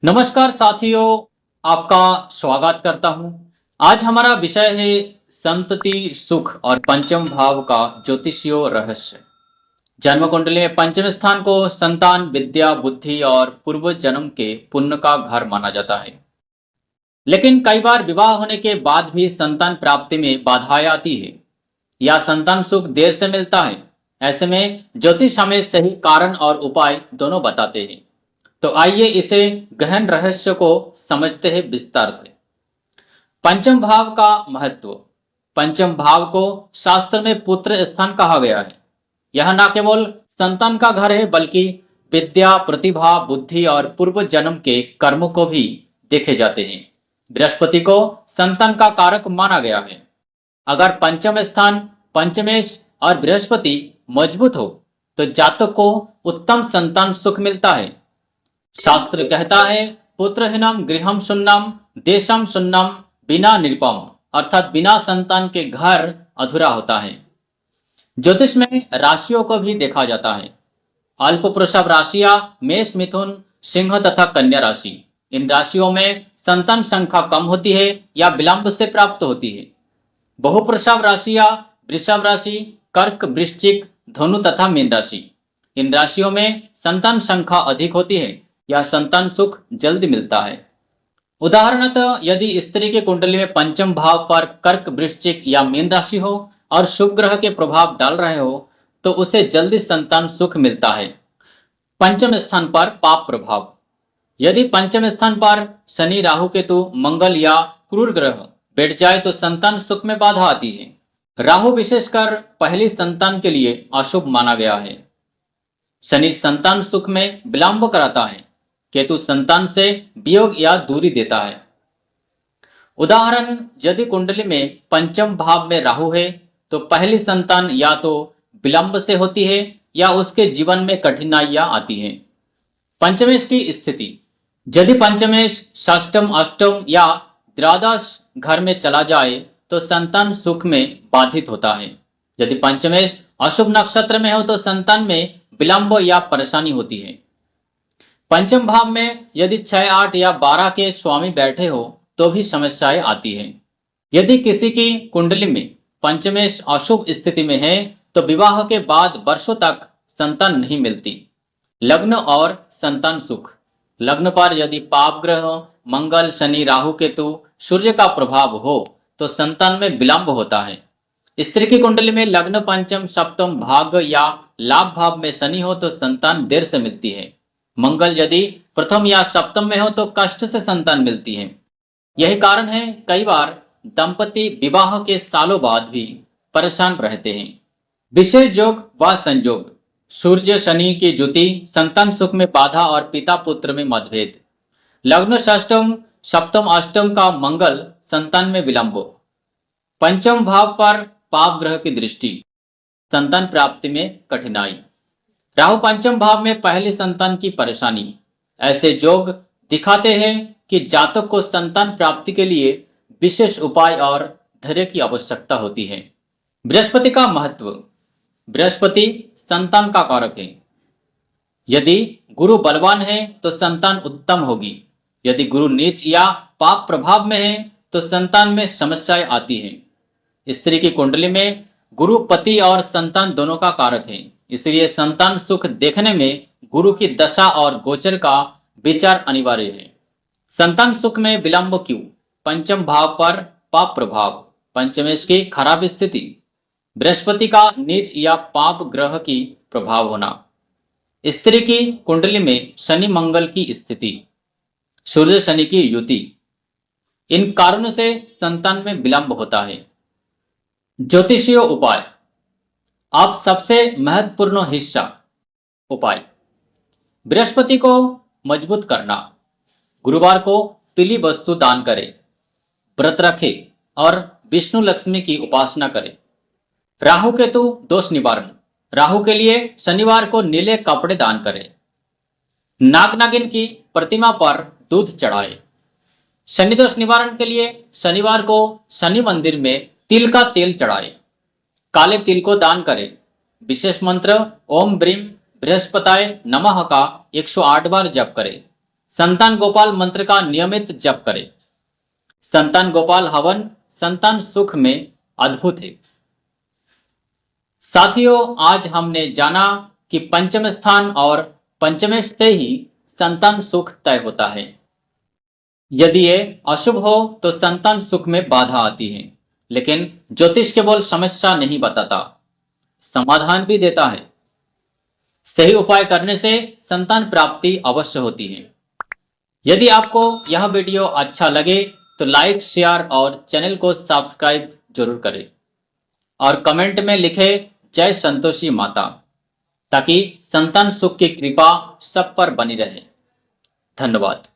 नमस्कार साथियों, आपका स्वागत करता हूं। आज हमारा विषय है संतति सुख और पंचम भाव का ज्योतिषीय रहस्य। जन्म कुंडली में पंचम स्थान को संतान, विद्या, बुद्धि और पूर्व जन्म के पुण्य का घर माना जाता है। लेकिन कई बार विवाह होने के बाद भी संतान प्राप्ति में बाधाएं आती है या संतान सुख देर से मिलता है। ऐसे में ज्योतिष हमें सही कारण और उपाय दोनों बताते हैं। तो आइए इसे गहन रहस्य को समझते हैं विस्तार से। पंचम भाव का महत्व। पंचम भाव को शास्त्र में पुत्र स्थान कहा गया है। यह न केवल संतान का घर है बल्कि विद्या, प्रतिभा, बुद्धि और पूर्व जन्म के कर्म को भी देखे जाते हैं। बृहस्पति को संतान का कारक माना गया है। अगर पंचम स्थान, पंचमेश और बृहस्पति मजबूत हो तो जातक को उत्तम संतान सुख मिलता है। शास्त्र कहता है पुत्रहीनम गृहम शून्यम देशम शून्यम बिना निरुपम, अर्थात बिना संतान के घर अधूरा होता है। ज्योतिष में राशियों को भी देखा जाता है। अल्प वृषभ राशियां मेष, मिथुन, सिंह तथा कन्या राशि। इन राशियों में संतान संख्या कम होती है या विलंब से प्राप्त होती है। बहुवृषभ राशियां वृषभ राशि, कर्क, वृश्चिक, धनु तथा मीन राशि। इन राशियों में संतान संख्या अधिक होती है या संतान सुख जल्दी मिलता है। उदाहरणतः यदि स्त्री की कुंडली में पंचम भाव पर कर्क, वृश्चिक या मीन राशि हो और शुभ ग्रह के प्रभाव डाल रहे हो तो उसे जल्दी संतान सुख मिलता है। पंचम स्थान पर पाप प्रभाव। यदि पंचम स्थान पर शनि, राहु, केतु, मंगल या क्रूर ग्रह बैठ जाए तो संतान सुख में बाधा आती है। राहु विशेषकर पहली संतान के लिए अशुभ माना गया है। शनि संतान सुख में विलंब कराता है। केतु संतान से वियोग या दूरी देता है। उदाहरण, यदि कुंडली में पंचम भाव में राहु है तो पहली संतान या तो विलंब से होती है या उसके जीवन में कठिनाइयां आती हैं। पंचमेश की स्थिति। यदि पंचमेश षष्टम, अष्टम या द्वादश घर में चला जाए तो संतान सुख में बाधित होता है। यदि पंचमेश अशुभ नक्षत्र में हो तो संतान में विलंब या परेशानी होती है। पंचम भाव में यदि 6, 8 या 12 के स्वामी बैठे हो तो भी समस्याएं आती हैं। यदि किसी की कुंडली में पंचमेश अशुभ स्थिति में है तो विवाह के बाद वर्षों तक संतान नहीं मिलती। लग्न और संतान सुख। लग्न पर यदि पाप ग्रह मंगल, शनि, राहु, केतु, सूर्य का प्रभाव हो तो संतान में विलंब होता है। स्त्री की कुंडली में लग्न पंचम, सप्तम भाग या लाभ भाव में शनि हो तो संतान देर से मिलती है। मंगल यदि प्रथम या सप्तम में हो तो कष्ट से संतान मिलती है। यही कारण है कई बार दंपति विवाह के सालों बाद भी परेशान रहते हैं। विशेष योग व संयोग। सूर्य शनि की जुति संतान सुख में बाधा और पिता पुत्र में मतभेद। लग्न षष्टम, सप्तम, अष्टम का मंगल संतान में विलंब। पंचम भाव पर पाप ग्रह की दृष्टि, संतान प्राप्ति में कठिनाई। राहु पंचम भाव में पहली संतान की परेशानी। ऐसे योग दिखाते हैं कि जातक को संतान प्राप्ति के लिए विशेष उपाय और धैर्य की आवश्यकता होती है। बृहस्पति का महत्व। बृहस्पति संतान का कारक है। यदि गुरु बलवान है तो संतान उत्तम होगी। यदि गुरु नीच या पाप प्रभाव में है तो संतान में समस्याएं आती हैं। स्त्री की कुंडली में गुरु पति और संतान दोनों का कारक है, इसलिए संतान सुख देखने में गुरु की दशा और गोचर का विचार अनिवार्य है। संतान सुख में विलंब क्यों? पंचम भाव पर पाप प्रभाव, पंचमेश की खराब स्थिति, बृहस्पति का नीच या पाप ग्रह की प्रभाव होना, स्त्री की कुंडली में शनि मंगल की स्थिति, सूर्य शनि की युति, इन कारणों से संतान में विलंब होता है। ज्योतिषीय उपाय। अब सबसे महत्वपूर्ण हिस्सा, उपाय। बृहस्पति को मजबूत करना। गुरुवार को पीली वस्तु दान करें, व्रत रखें और विष्णु लक्ष्मी की उपासना करें। राहु केतु दोष निवारण। राहु के लिए शनिवार को नीले कपड़े दान करें। नाग नागिन की प्रतिमा पर दूध चढ़ाए। शनि दोष निवारण के लिए शनिवार को शनि मंदिर में तिल का तेल चढ़ाए। काले तिल को दान करें। विशेष मंत्र ओम ब्रीम बृहस्पताय नमः का 108 बार जप करें। संतान गोपाल मंत्र का नियमित जप करें। संतान गोपाल हवन संतान सुख में अद्भुत है। साथियों, आज हमने जाना कि पंचम स्थान और पंचमेश से ही संतान सुख तय होता है। यदि ये अशुभ हो तो संतान सुख में बाधा आती है, लेकिन ज्योतिष केवल समस्या नहीं बताता, समाधान भी देता है। सही उपाय करने से संतान प्राप्ति अवश्य होती है। यदि आपको यह वीडियो अच्छा लगे तो लाइक, शेयर और चैनल को सब्सक्राइब जरूर करें और कमेंट में लिखे जय संतोषी माता, ताकि संतान सुख की कृपा सब पर बनी रहे। धन्यवाद।